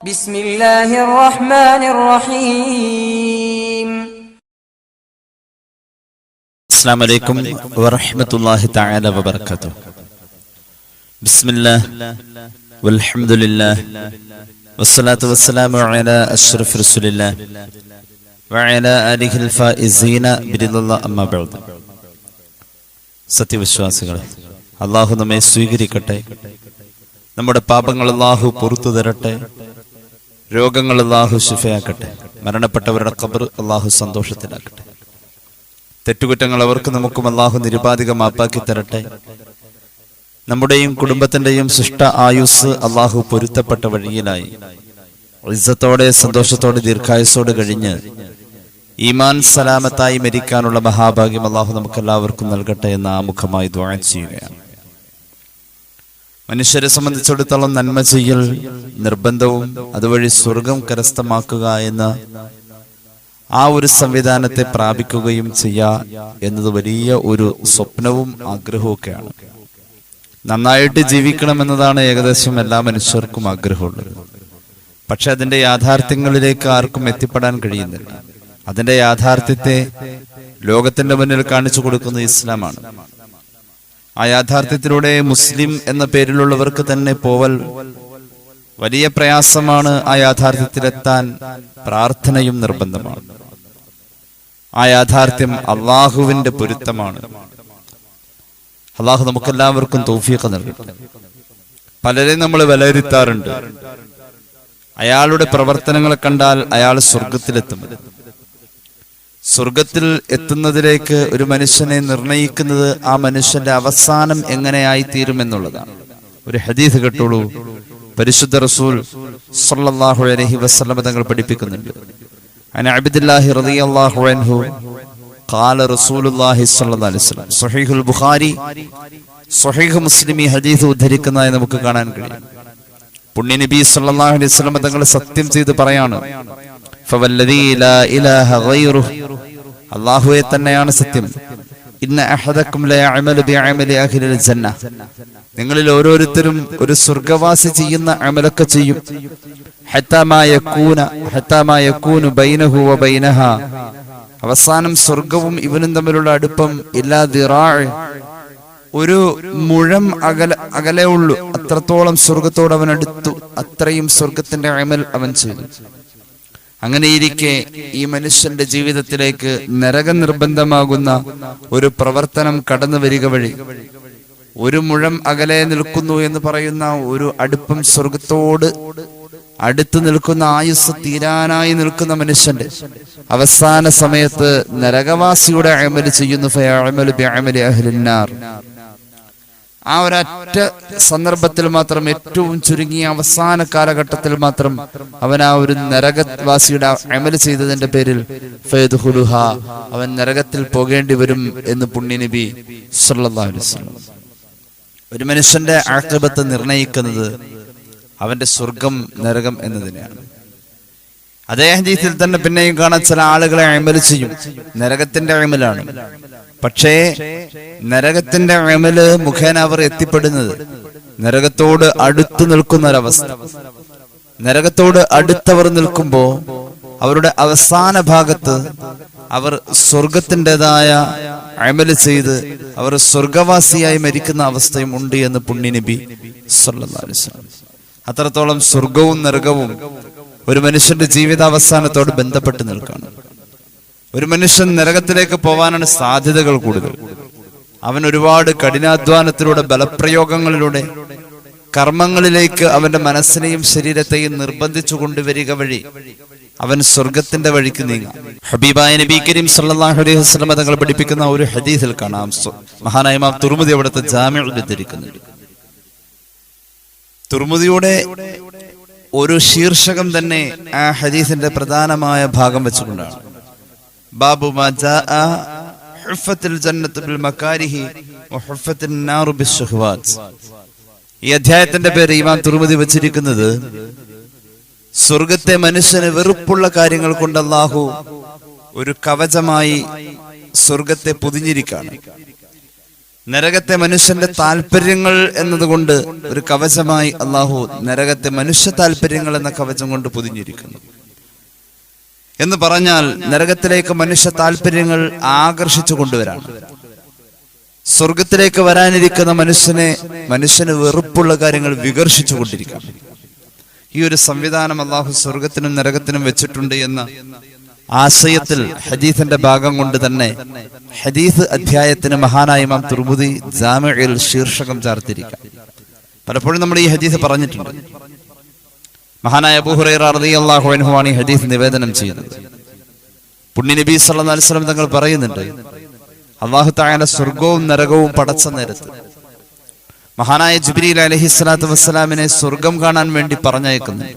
بسم الله الرحمن الرحيم. السلام عليكم ورحمة الله تعالى وبركاته. بسم الله والحمد لله والصلاة والسلام على أشرف رسول الله وعلى آله الفائزين برضا الله أما بعد. സത്യവിശ്വാസികളെ, അള്ളാഹു നമ്മെ സ്വീകരിക്കട്ടെ. നമ്മുടെ പാപങ്ങൾ അള്ളാഹു പുറത്തു തരട്ടെ. രോഗങ്ങൾ അള്ളാഹു ശിഫയാക്കട്ടെ. മരണപ്പെട്ടവരുടെ ഖബർ അള്ളാഹു സന്തോഷത്തിലാക്കട്ടെ. തെറ്റുകുറ്റങ്ങൾ അവർക്ക് നമുക്കും അള്ളാഹു നിരുപാധിക മാപ്പാക്കി തരട്ടെ. നമ്മുടെയും കുടുംബത്തിന്റെയും ശിഷ്ട ആയുസ് അള്ളാഹു പൊരുത്തപ്പെട്ട വഴിയിലായി ഇസ്സത്തോടെ സന്തോഷത്തോടെ ദീർഘായുസോട് കഴിഞ്ഞ് ഈമാൻ സലാമത്തായി മരിക്കാനുള്ള മഹാഭാഗ്യം അള്ളാഹു നമുക്കെല്ലാവർക്കും നൽകട്ടെ എന്ന് ആമുഖമായി ദുആ ചെയ്യുകയാണ്. മനുഷ്യരെ സംബന്ധിച്ചിടത്തോളം നന്മ ചെയ്യൽ നിർബന്ധവും അതുവഴി സ്വർഗം കരസ്ഥമാക്കുക എന്ന ആ ഒരു സംവിധാനത്തെ പ്രാപിക്കുകയും എന്നത് വലിയ ഒരു സ്വപ്നവും ആഗ്രഹവും ഒക്കെയാണ്. നന്നായിട്ട് ജീവിക്കണമെന്നതാണ് ഏകദേശം എല്ലാ മനുഷ്യർക്കും ആഗ്രഹമുള്ളത്. പക്ഷെ അതിന്റെ യാഥാർത്ഥ്യങ്ങളിലേക്ക് ആർക്കും എത്തിപ്പെടാൻ കഴിയുന്നില്ല. അതിന്റെ യാഥാർത്ഥ്യത്തെ ലോകത്തിന്റെ മുന്നിൽ കാണിച്ചു കൊടുക്കുന്നത് ഇസ്ലാമാണ്. ആ യാഥാർത്ഥ്യത്തിലൂടെ മുസ്ലിം എന്ന പേരിലുള്ളവർക്ക് തന്നെ പോവൽ വലിയ പ്രയാസമാണ്. ആ യാഥാർത്ഥ്യത്തിലെത്താൻ പ്രാർത്ഥനയും നിർബന്ധമാണ്. ആ യാഥാർത്ഥ്യം അള്ളാഹുവിന്റെ പൊരുത്തമാണ്. അള്ളാഹു നമുക്കെല്ലാവർക്കും തൗഫീഖ് നൽകട്ടെ. പലരെയും നമ്മൾ വിലയിരുത്താറുണ്ട്. അയാളുടെ പ്രവർത്തനങ്ങളെ കണ്ടാൽ അയാൾ സ്വർഗത്തിലെത്തും. സ്വർഗത്തിൽ എത്തുന്നതിലേക്ക് ഒരു മനുഷ്യനെ നിർണയിക്കുന്നത് ആ മനുഷ്യന്റെ അവസാനം എങ്ങനെയായി തീരുമെന്നുള്ളതാണ്. ഒരു ഹദീസ് കേട്ടോളൂ. പരിശുദ്ധ റസൂൽ സ്വല്ലല്ലാഹു അലൈഹി വസല്ലം തങ്ങൾ പഠിപ്പിക്കുന്നുണ്ട്. അൻ അബ്ദുല്ലാഹി റളിയല്ലാഹു അൻഹു ഖാല റസൂലുള്ളാഹി സ്വല്ലല്ലാഹു അലൈഹി വസല്ലം. സ്വഹീഹുൽ ബുഖാരി സ്വഹീഹ് മുസ്ലിം ഈ ഹദീസ് ഉദ്ധരിക്കുന്നതായി നമുക്ക് കാണാൻ കഴിയും. പുണ്യ നബി സ്വല്ലല്ലാഹു അലൈഹി വസല്ലം തങ്ങൾ സത്യം ചെയ്ത് പറയാണ്, ഫവല്ലദീ ലാ ഇലാഹ ഗൈറുഹു, അല്ലാഹുവേ തന്നെയാണ് സത്യം, ഇന്ന അഹദക്കും ലയഅമലു ബിഅമലി അഹ്ലിൽ ജന്ന, നിങ്ങളിൽ ഓരോരുത്തരും ഒരു സ്വർഗ്ഗവാസി ചെയ്യുന്ന അമലൊക്കെ ചെയ്യും. ഹത്താ മാ യകൂനു ബൈനഹു വ ബൈനഹാ, അവസാനം സ്വർഗവും ഇവനും തമ്മിലുള്ള അടുപ്പം ഇല്ലാ ദിറാഅ്, ഒരു മുഴം അകലെ ഉള്ളൂ. അത്രത്തോളം സ്വർഗത്തോട് അവൻ അടുത്തു. അത്രയും സ്വർഗത്തിന്റെ അമൽ അവൻ ചെയ്തു. അങ്ങനെയിരിക്കെ ഈ മനുഷ്യന്റെ ജീവിതത്തിലേക്ക് നരക നിർബന്ധമാകുന്ന ഒരു പ്രവർത്തനം കടന്നു വരിക വഴി ഒരു മുഴം അകലെ നിൽക്കുന്നു എന്ന് പറയുന്ന ഒരു അടുപ്പം, സ്വർഗത്തോട് അടുത്ത് നിൽക്കുന്ന ആയുസ് തീരാനായി നിൽക്കുന്ന മനുഷ്യന്റെ അവസാന സമയത്ത് നരകവാസിയുടെ അമൽ ചെയ്യുന്നു. ഫയഅമലു ബിഅമലി അഹ്ലിന്നാർ, ആ ഒരൊറ്റ സന്ദർഭത്തിൽ മാത്രം, ഏറ്റവും ചുരുങ്ങിയ അവസാന കാലഘട്ടത്തിൽ മാത്രം അവൻ ആ ഒരു നരകവാസിയുടെ അമൽ ചെയ്തതിന്റെ പേരിൽ ഫയദ്ഖുലുഹ, അവൻ നരകത്തിൽ പോകേണ്ടി വരും എന്ന് പുണ്യ നബി സ്വല്ലല്ലാഹു അലൈഹി വസല്ലം. ഒരു മനുഷ്യന്റെ ആഖിബത്ത് നിർണയിക്കുന്നത് അവന്റെ സ്വർഗം നരകം എന്നതിനെയാണ്. അതേ ഹദീസിൽ തന്നെ പിന്നെയും കാണാൻ ചില ആളുകളെ അമൽ ചെയ്യും, നരകത്തിന്റെ അമലാണ്. പക്ഷേ നരകത്തിന്റെ അമല് മുഖേന അവർ എത്തിപ്പെടുന്നത് നരകത്തോട് അടുത്തു നിൽക്കുന്ന ഒരവസ്ഥ. നരകത്തോട് അടുത്തവർ നിൽക്കുമ്പോ അവരുടെ അവസാന ഭാഗത്ത് അവർ സ്വർഗത്തിൻ്റെതായ അമല് ചെയ്ത് അവർ സ്വർഗവാസിയായി മരിക്കുന്ന അവസ്ഥയും ഉണ്ട് എന്ന് പുണ്യ നബി സ്വല്ലല്ലാഹു അലൈഹി വസല്ലം. അത്രത്തോളം സ്വർഗവും നരകവും ഒരു മനുഷ്യന്റെ ജീവിതാവസാനത്തോട് ബന്ധപ്പെട്ട് നിൽക്കുകയാണ്. ഒരു മനുഷ്യൻ നരകത്തിലേക്ക് പോവാനാണ് സാധ്യതകൾ കൂടുതൽ. അവൻ ഒരുപാട് കഠിനാധ്വാനത്തിലൂടെ, ബലപ്രയോഗങ്ങളിലൂടെ, കർമ്മങ്ങളിലേക്ക് അവന്റെ മനസ്സിനെയും ശരീരത്തെയും നിർബന്ധിച്ചു കൊണ്ടുവരിക വഴി അവൻ സ്വർഗത്തിന്റെ വഴിക്ക് നീങ്ങാം. ഹബീബായ നബി കരീം സല്ലല്ലാഹു അലൈഹി വസല്ലം തങ്ങൾ പഠിപ്പിക്കുന്ന ഒരു ഹദീസിൽ കാണാം. മഹാനായ ഇമാം തുർമുദി അവിടുത്തെ ജാമിഉൽ ഉദ്ധരിക്കുന്നുണ്ട്. തുർമുദിയുടെ ഒരു ശീർഷകം തന്നെ ആ ഹദീസിന്റെ പ്രധാനമായ ഭാഗം വെച്ചുകൊണ്ടാണ്. ബാബു മാ ജാഅ ഹുഫത്തിൽ ജന്നത്തു ബിൽ മകാരിഹി വഹുഫത്തിൻ നാറു ബിശ്ശഹവാത്ത്. ഈ അധ്യായത്തിന്റെ പേര് ഇമാം തുർമുദി വെച്ചിരിക്കുന്നത് സ്വർഗത്തെ മനുഷ്യന് വെറുപ്പുള്ള കാര്യങ്ങൾ കൊണ്ട് അല്ലാഹു ഒരു കവചമായി സ്വർഗത്തെ പൊതിഞ്ഞിരിക്കുകയാണ്. നരകത്തെ മനുഷ്യന്റെ താല്പര്യങ്ങൾ എന്നതുകൊണ്ട് ഒരു കവചമായി അള്ളാഹു നരകത്തെ മനുഷ്യ താല്പര്യങ്ങൾ എന്ന കവചം കൊണ്ട് പൊതിഞ്ഞിരിക്കുന്നു. എന്ന് പറഞ്ഞാൽ നരകത്തിലേക്ക് മനുഷ്യ താല്പര്യങ്ങൾ ആകർഷിച്ചു കൊണ്ടുവരാണ്. സ്വർഗത്തിലേക്ക് വരാനിരിക്കുന്ന മനുഷ്യന് വെറുപ്പുള്ള കാര്യങ്ങൾ വികർഷിച്ചു കൊണ്ടിരിക്കണം. ഈ ഒരു സംവിധാനം അള്ളാഹു സ്വർഗത്തിനും നരകത്തിനും വെച്ചിട്ടുണ്ട് എന്ന ആശയത്തിൽ ഹദീസിന്റെ ഭാഗം കൊണ്ട് തന്നെ ഹദീസ് അധ്യായത്തിന് മഹാനായ ഇമാം തുർമുദി ജാമിഉൽ ശീർഷകം ചാർത്തിരിക്കാം. പലപ്പോഴും നമ്മൾ ഈ ഹദീസ് പറഞ്ഞിട്ടുണ്ട്. മഹാനായ അബൂ ഹുറൈറ റളിയല്ലാഹു അൻഹു ആണ് ഈ ഹദീസ് നിവേദനം ചെയ്യുന്നത്. പുണ്യ നബി സല്ലല്ലാഹു അലൈഹി വസല്ലം തങ്ങൾ പറയുന്നുണ്ട്, അല്ലാഹു തആല സ്വർഗവും നരകവും പടച്ച നേരത്ത് മഹാനായ ജിബ്രീൽ അലൈഹിസ്സലാത്തു വസ്സലാമിനെ സ്വർഗം കാണാൻ വേണ്ടി പറഞ്ഞയക്കുന്നു.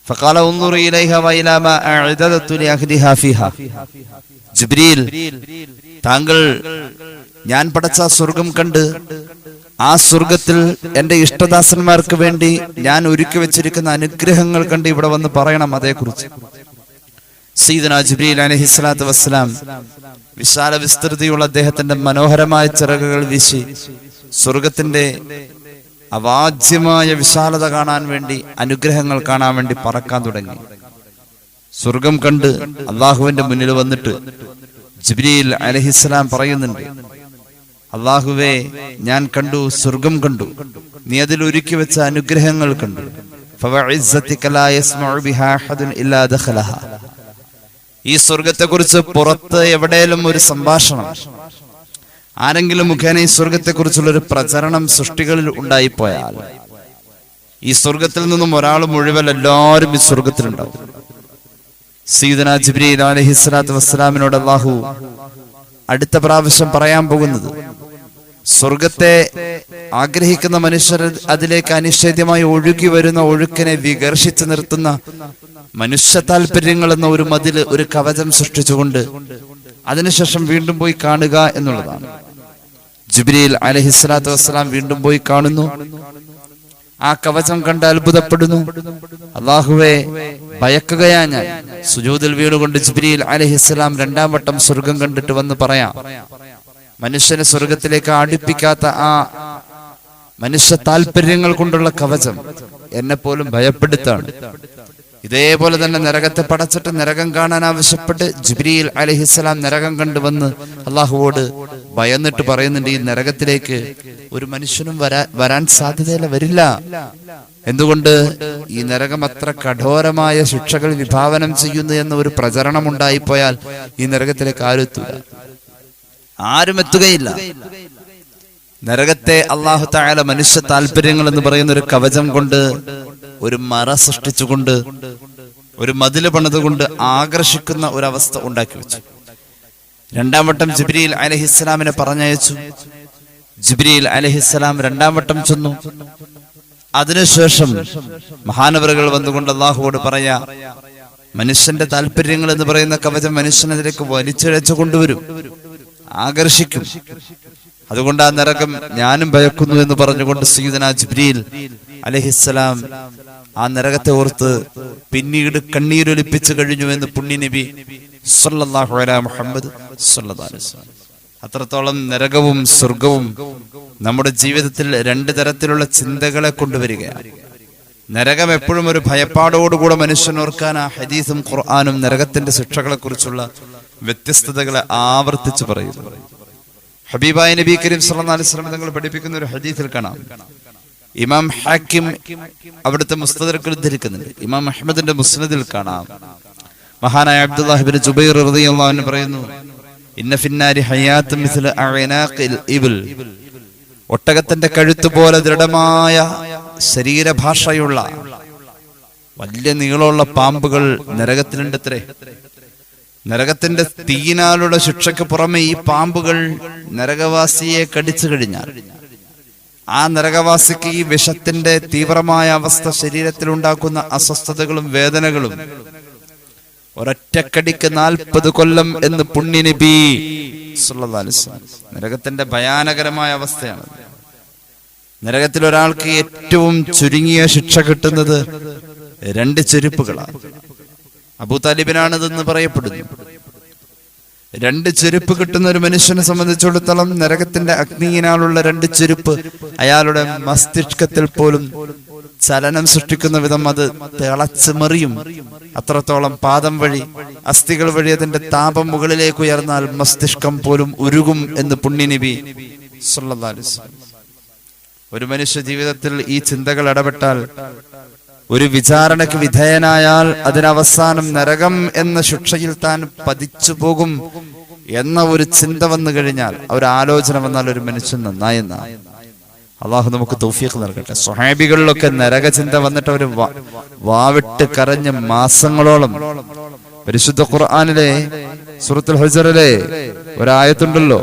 ഫഖാല ഉൻദുർ ഇലൈഹ വഇലാ മാ അഅദദതു ലിഅഹ്ലിഹാ ഫീഹാ. ജിബ്രീൽ, താങ്കൾ ഞാൻ പടച്ച സ്വർഗം കണ്ട് ആ സ്വർഗത്തിൽ എന്റെ ഇഷ്ടദാസന്മാർക്ക് വേണ്ടി ഞാൻ ഒരുക്കി വെച്ചിരിക്കുന്ന അനുഗ്രഹങ്ങൾ കണ്ട് ഇവിടെ വന്ന് പറയണം അതേക്കുറിച്ച്. സയ്യിദുനാ ജിബ്രീൽ അലൈഹിസ്സലാത്തു വസ്സലാം വിശാല വിസ്തൃതിയുള്ള അദ്ദേഹത്തിന്റെ മനോഹരമായ ചിറകുകൾ വീശി സ്വർഗത്തിന്റെ അവാജ്യമായ വിശാലത കാണാൻ വേണ്ടി, അനുഗ്രഹങ്ങൾ കാണാൻ വേണ്ടി പറക്കാൻ തുടങ്ങി. സ്വർഗം കണ്ട് അള്ളാഹുവിന്റെ മുന്നിൽ വന്നിട്ട് ജിബ്രീൽ അലൈഹിസ്സലാം പറയുന്നുണ്ട്, അള്ളാഹുവേ, ഞാൻ കണ്ടു, സ്വർഗം കണ്ടു, നീ അതിൽ ഒരുക്കി വെച്ച അനുഗ്രഹങ്ങൾ കണ്ടു. ഈ സ്വർഗത്തെ കുറിച്ച് പുറത്ത് എവിടെയെങ്കിലും ഒരു സംഭാഷണം, ആരെങ്കിലും മുഖേന ഈ സ്വർഗത്തെ കുറിച്ചുള്ള ഒരു പ്രചരണം സൃഷ്ടികളിൽ ഉണ്ടായിപ്പോയാൽ ഈ സ്വർഗത്തിൽ നിന്നും ഒരാൾ മുഴുവൻ എല്ലാവരും ഈ സ്വർഗത്തിലുണ്ടാവും. സയ്യിദുനാ ജിബ്രീൽ അലൈഹിസ്സലാത്തു വസ്സലാമിനോട് അല്ലാഹു അടുത്ത പ്രാവശ്യം പറയാൻ പോകുന്നത്, സ്വർഗത്തെ ആഗ്രഹിക്കുന്ന മനുഷ്യർ അതിലേക്ക് അനിഷേധ്യമായി ഒഴുകി വരുന്ന ഒഴുക്കിനെ വികർഷിച്ചു നിർത്തുന്ന മനുഷ്യ താല്പര്യങ്ങൾ എന്ന ഒരു മതില്, ഒരു കവചം സൃഷ്ടിച്ചുകൊണ്ട് അതിനുശേഷം വീണ്ടും പോയി കാണുക എന്നുള്ളതാണ്. ജിബ്രീൽ അലൈഹിസ്സലാത്തു വസ്സലാം വീണ്ടും പോയി കാണുന്നു. ആ കവചം കണ്ട് അത്ഭുതപ്പെടുന്നു. അല്ലാഹുവേ, ഭയക്കുകയാ ഞാൻ. സുജൂദിൽ വീണുകൊണ്ട് ജിബ്രീൽ അലൈഹിസ്സലാം രണ്ടാം വട്ടം സ്വർഗം കണ്ടിട്ട് വന്ന് പറയാം, മനുഷ്യനെ സ്വർഗത്തിലേക്ക് അടുപ്പിക്കാത്ത ആ മനുഷ്യ താല്പര്യങ്ങൾ കൊണ്ടുള്ള കവചം എന്നെ പോലും ഭയപ്പെടുത്താണ്. ഇതേപോലെ തന്നെ നരകത്തെ പടച്ചിട്ട് നരകം കാണാൻ ആവശ്യപ്പെട്ട് ജിബ്രീൽ അലൈഹിസ്സലാം നരകം കണ്ടുവന്ന് അള്ളാഹുവോട് ഭയന്നിട്ട് പറയുന്നുണ്ട്, ഈ നരകത്തിലേക്ക് ഒരു മനുഷ്യനും വരാൻ സാധ്യതയില്ല, വരില്ല. എന്തുകൊണ്ട്? ഈ നരകം അത്ര കഠോരമായ ശിക്ഷകൾ വിഭാവനം ചെയ്യുന്നു എന്ന ഒരു പ്രചരണം ഉണ്ടായിപ്പോയാൽ ഈ നരകത്തിലേക്ക് ആരും എത്തുകയില്ല. നരകത്തെ അല്ലാഹു തആല മനുഷ്യ താല്പര്യങ്ങൾ എന്ന് പറയുന്ന ഒരു കവചം കൊണ്ട്, ഒരു മറ സൃഷ്ടിച്ചുകൊണ്ട്, ഒരു മതില് പണിതുകൊണ്ട് ആകർഷിക്കുന്ന ഒരവസ്ഥ ഉണ്ടാക്കി വെച്ചു. രണ്ടാം വട്ടം ജിബ്രീൽ അലൈഹിസ്സലാമിനെ പറഞ്ഞയച്ചു. ജിബ്രീൽ അലൈഹിസ്സലാം രണ്ടാം വട്ടം ചെന്നു. അതിനുശേഷം മഹാനവറുകൾ വന്നുകൊണ്ട് അല്ലാഹുവോട് പറയാ, മനുഷ്യന്റെ താല്പര്യങ്ങൾ എന്ന് പറയുന്ന കവചം മനുഷ്യനതിലേക്ക് വലിച്ചിഴച്ചു കൊണ്ടുവരും, ആകർഷിക്കും. അതുകൊണ്ട് ആ നരകം ഞാനും ഭയക്കുന്നു എന്ന് പറഞ്ഞുകൊണ്ട് സയ്യിദുനാ ജിബ്രീൽ അലൈഹിസ്സലാം ആ നരകത്തെ ഓർത്ത് പിന്നീട് കണ്ണീരൊലിപ്പിച്ചു കഴിഞ്ഞു എന്ന് പുണ്യ നബി സല്ലല്ലാഹു അലൈഹി മുഹമ്മദ് സല്ലല്ലാഹു അലൈഹി വസല്ലം. അത്രത്തോളം നരകവും സ്വർഗവും നമ്മുടെ ജീവിതത്തിൽ രണ്ട് തരത്തിലുള്ള ചിന്തകളെ കൊണ്ടുവരികയാണ്. നരകം എപ്പോഴും ഒരു ഭയപ്പാടോടുകൂടെ മനുഷ്യനോർക്കാൻ ആ ഹദീസും ഖുർആനും നരകത്തിന്റെ ശിക്ഷകളെ കുറിച്ചുള്ള വ്യത്യസ്തതകളെ ആവർത്തിച്ചു പറയുന്നു. ഹബീബായ നബി കരീം സല്ലല്ലാഹു അലൈഹി വസല്ലം തങ്ങൾ പഠിപ്പിക്കുന്ന ഒരു ഹദീസിൽ കാണാം, ഇമാം ഹാക്കിം അവിടുത്തെ മുസ്തദറക്കിൽ ഉദ്ധരിക്കുന്നുണ്ട്, ഇമാം അഹ്മദിന്റെ മുസ്നദിൽ കാണാം, മഹാനായ അബ്ദുല്ലാഹ് ഇബ്നു ജുബൈർ റളിയല്ലാഹു അൻഹു പറയുന്നു, ഇന്ന ഫിന്നാരി ഹയാത്തുൻ മിസ്ല അഅനാഖിൽ ഇബ്ൽ. ഒട്ടകത്തിന്റെ കഴുത്ത് പോലെ ദൃഢമായ ശരീരഭാഷയുള്ള വലിയ നീളമുള്ള പാമ്പുകൾ നരകത്തിലുണ്ടത്രേ. നരകത്തിന്റെ തീയിനാലുള്ള ശിക്ഷയ്ക്ക് പുറമെ ഈ പാമ്പുകൾ നരകവാസിയെ കടിച്ചു കഴിഞ്ഞാൽ ആ നരകവാസിക്ക് ഈ വിഷത്തിന്റെ തീവ്രമായ അവസ്ഥ ശരീരത്തിൽ ഉണ്ടാക്കുന്ന അസ്വസ്ഥതകളും വേദനകളും ഒരൊറ്റക്കടിക്ക് 40 കൊല്ലം എന്ന് പുണ്യ നബി സല്ലല്ലാഹു അലൈഹി വസല്ലം. നരകത്തിന്റെ ഭയാനകരമായ അവസ്ഥയാണ്. നരകത്തിൽ ഒരാൾക്ക് ഏറ്റവും ചുരുങ്ങിയ ശിക്ഷ കിട്ടുന്നത് 2 ചെരുപ്പുകളാണ്. അബൂ താലിബിനാണിതെന്ന് പറയപ്പെടുന്നു. രണ്ട് ചെരുപ്പ് കിട്ടുന്ന ഒരു മനുഷ്യനെ സംബന്ധിച്ചിടത്തോളം നരകത്തിന്റെ അഗ്നിയിനാലുള്ള രണ്ട് ചെരുപ്പ് അയാളുടെ മസ്തിഷ്കത്തിൽ പോലും ചലനം സൃഷ്ടിക്കുന്ന വിധം അത് തിളച്ച് മറിയും. അത്രത്തോളം പാദം വഴി, അസ്ഥികൾ വഴി അതിന്റെ താപം മുകളിലേക്ക് ഉയർന്നാൽ മസ്തിഷ്കം പോലും ഉരുകും എന്ന് പുണ്യനബി സല്ലല്ലാഹു അലൈഹി വസല്ലം. ഒരു മനുഷ്യ ജീവിതത്തിൽ ഈ ചിന്തകൾ ഇടപെട്ടാൽ, ഒരു വിചാരണയ്ക്ക് വിധേയനായാൽ അതിനവസാനം നരകം എന്ന ശിക്ഷയിൽ താൻ പതിച്ചു പോകും എന്ന ഒരു ചിന്ത വന്നു കഴിഞ്ഞാൽ, ഒരു ആലോചന വന്നാൽ ഒരു മനുഷ്യൻ നന്നായെന്ന. അള്ളാഹു നമുക്ക് തൗഫീഖ് നൽകട്ടെ. സ്വഹാബികളിലൊക്കെ നരകചിന്ത വന്നിട്ട് അവർ വാവിട്ട് കരഞ്ഞ മാസങ്ങളോളം. പരിശുദ്ധ ഖുർആനിലെ സൂറത്തുൽ ഹുജറിലെ ഒരായത്തുണ്ടല്ലോ,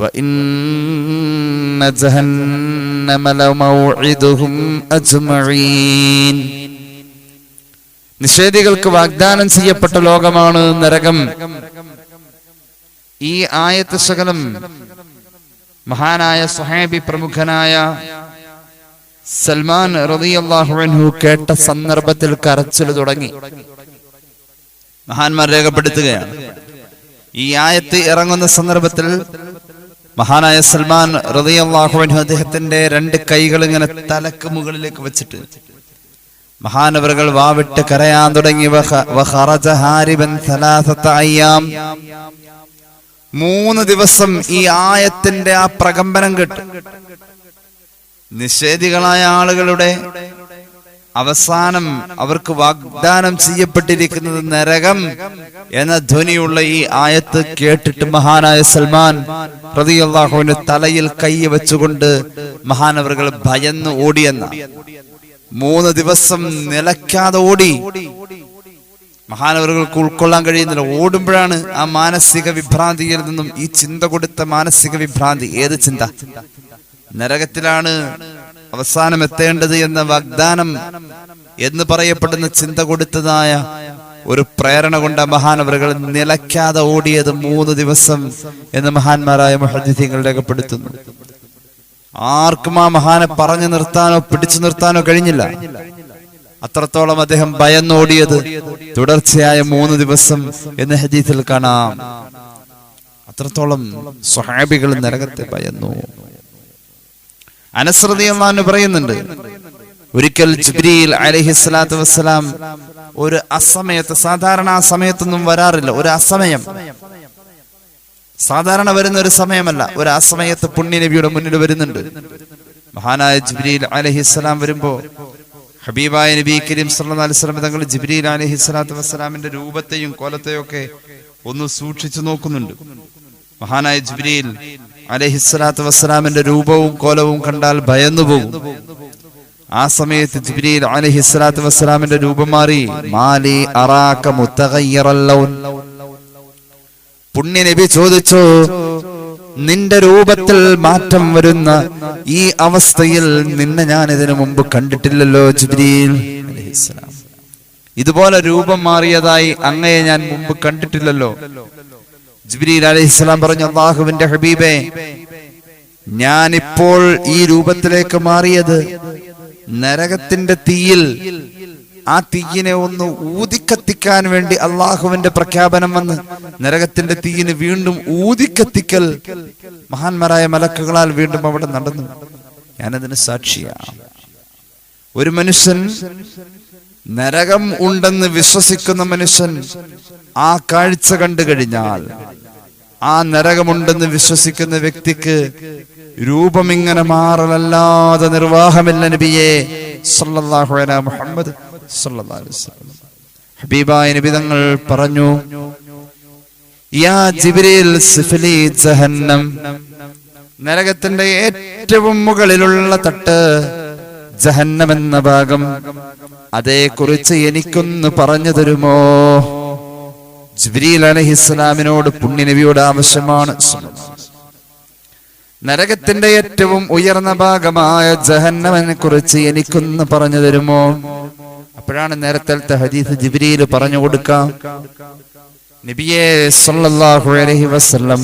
വഇന്ന ജഹന്നമ ലമൗഇദുഹും അജ്മഈൻ. നിഷേധികൾക്ക് വാഗ്ദാനം ചെയ്യപ്പെട്ട ലോകമാണ് നരകം. ഈ ആയത്ത് ശകലം മഹാനായ സ്വഹാബി പ്രമുഖനായ സൽമാൻ റളിയല്ലാഹു അൻഹു കേട്ട സന്ദർഭത്തിൽ കരച്ചിൽ തുടങ്ങി. മഹാന്മാർ രേഖപ്പെടുത്തുകയാണ്, ഈ ആയത്ത് ഇറങ്ങുന്ന സന്ദർഭത്തിൽ മഹാനായ സൽമാൻ റളിയല്ലാഹു അൻഹു അദ്ദേഹത്തിന്റെ രണ്ട് കൈകൾ ഇങ്ങനെ തലക്ക് മുകളിലേക്ക് വെച്ചിട്ട് മഹാനവറുകൾ വാവിട്ട് കരയാൻ തുടങ്ങി. വഖറജ ഹാരിബൻ സലാസത അയ്യാം. 3 ദിവസം ഈ ആയത്തിന്റെ ആ പ്രകമ്പനം കേട്ടു. നിഷേധികളായ ആളുകളുടെ അവസാനം അവർക്ക് വാഗ്ദാനം ചെയ്യപ്പെട്ടിരിക്കുന്നത് നരകം എന്ന ധ്വനിയുള്ള ഈ ആയത്ത് കേട്ടിട്ട് മഹാനായ സൽമാൻ റളിയല്ലാഹു അൻഹു തലയിൽ കൈ വെച്ചുകൊണ്ട് മഹാനവറുകൾ ഭയന്ന് ഓടിയെന്ന. 3 ദിവസം നിലയ്ക്കാതെ ഓടി. മഹാനവറുകൾക്ക് ഉൾക്കൊള്ളാൻ കഴിയുന്നില്ല. ഓടുമ്പോഴാണ് ആ മാനസിക വിഭ്രാന്തിയിൽ നിന്നും ഈ ചിന്ത കൊടുത്ത മാനസിക വിഭ്രാന്തി. ഏത് ചിന്ത? നരകത്തിലാണ് അവസാനം എത്തേണ്ടത് എന്ന വാഗ്ദാനം എന്ന് പറയപ്പെടുന്ന ചിന്ത കൊടുത്തതായ ഒരു പ്രേരണ കൊണ്ട് മഹാനവറുകൾ നിലയ്ക്കാതെ ഓടിയത് 3 ദിവസം എന്ന് മഹാന്മാരായ മുഹദ്ദിഥീങ്ങൾ രേഖപ്പെടുത്തുന്നു. ആർക്കും ആ മഹാനെ പറഞ്ഞു നിർത്താനോ പിടിച്ചു നിർത്താനോ കഴിഞ്ഞില്ല. അത്രത്തോളം അദ്ദേഹം ഭയന്നോടിയത് തുടർച്ചയായ 3 ദിവസം എന്ന് ഹദീസിൽ കാണാം. അത്രത്തോളം സ്വഹാബികൾ നരകത്തെ ഭയന്നു. അനസ് റളിയല്ലാഹു അൻഹു പറയുന്നുണ്ട്, ഒരിക്കൽ ജിബ്രീൽ അലൈഹിസ്സലാത്തു വസ്സലാം ഒരു അസമയത്ത്, സാധാരണ ആ സമയത്തൊന്നും വരാറില്ല, ഒരു അസമയം, സാധാരണ വരുന്ന ഒരു സമയമല്ല, ഒരു അസമയത്ത് പുണ്യ നബിയുടെ മുന്നിൽ വരുന്നുണ്ട്. മഹാനായ ജിബ്രീൽ അലൈഹിസ്സലാം വരുമ്പോ ഹബീബായ നബി കരീം സല്ലല്ലാഹു അലൈഹി വസല്ലം തങ്ങൾ ജിബ്രീൽ അലൈഹിസ്സലാത്തു വസ്സലാമിന്റെ രൂപത്തെയും കോലത്തെയും ഒക്കെ ഒന്ന് സൂക്ഷിച്ചു നോക്കുന്നുണ്ട്. മഹാനായ ജിബ്രീൽ അലൈഹിസ്സലാത്തു വസ്സലാമിന്റെ രൂപവും കോലവും കണ്ടാൽ ഭയന്നു പോകും. ആ സമയത്ത് ജിബ്രീൽ അലൈഹിസ്സലാത്തു വസ്സലാമിന്റെ രൂപം മാറി. മാലി അറാക മുതഗയ്യിറൽ ലൗൻ. പുണ്യ നബി ചോദിച്ചു, നിന്റെ രൂപത്തിൽ മാറ്റം വരുന്ന ഈ അവസ്ഥയിൽ നിന്നെ ഞാൻ ഇതിനു മുമ്പ് കണ്ടിട്ടില്ലല്ലോ ജിബ്രീൽ അലൈഹിസ്സലാം. ഇതുപോലെ രൂപം മാറിയതായി അങ്ങയെ ഞാൻ മുമ്പ് കണ്ടിട്ടില്ലല്ലോ. ജിബ്രീൽ അലൈഹിസ്സലാം പറഞ്ഞു, അല്ലാഹുവിന്റെ ഹബീബേ, ഞാൻ ഇപ്പോൾ ഈ രൂപത്തിലേക്ക് മാറിയത് നരകത്തിന്റെ തീയിൽ, ആ തീയിനെ ഒന്ന് ഊതിക്കത്തിക്കാൻ വേണ്ടി അള്ളാഹുവിന്റെ പ്രഖ്യാപനം വന്ന് നരകത്തിന്റെ തീയിന് വീണ്ടും ഊതിക്കത്തിക്കൽ മഹാന്മാരായ മലക്കുകളാൽ വീണ്ടും അവിടെ നടന്നു. ഞാനതിന് സാക്ഷിയാണ്. ഒരു മനുഷ്യൻ, നരകം ഉണ്ടെന്ന് വിശ്വസിക്കുന്ന മനുഷ്യൻ ആ കാഴ്ച കണ്ടു കഴിഞ്ഞാൽ, ആ നരകമുണ്ടെന്ന് വിശ്വസിക്കുന്ന വ്യക്തിക്ക് രൂപം ഇങ്ങനെ മാറലല്ലാതെ നിർവാഹമില്ല. നബിയെ സല്ലല്ലാഹു അലൈഹി മുഹമ്മദ് സല്ലല്ലാഹു അലൈഹി വസല്ലം ഹബീബായ നബി തങ്ങൾ പറഞ്ഞു, യാ ജിബ്രീൽ സിഫ്ലി ജഹന്നം. നരകത്തിന്റെ ഏറ്റവും മുകളിലുള്ള തട്ട് ജഹന്നം എന്ന ഭാഗം, അതേക്കുറിച്ച് എനിക്കൊന്ന് പറഞ്ഞു തരുമോ? ജിബ്രീൽ അലൈഹിസ്സലാമിനോട് പുണ്യ നബിയോട് ആവശ്യമാണ്. നരകത്തിന്റെ ഏറ്റവും ഉയർന്ന ഭാഗമായ ജഹന്നമിനെ കുറിച്ച് എനിക്കൊന്ന് പറഞ്ഞു തരുമോ? അപ്പോഴാണ് നേരത്തെ ഹദീസ് ജിബ്രീൽ പറഞ്ഞു കൊടുക്കാം. നബിയെ സല്ലല്ലാഹു അലൈഹി വസല്ലം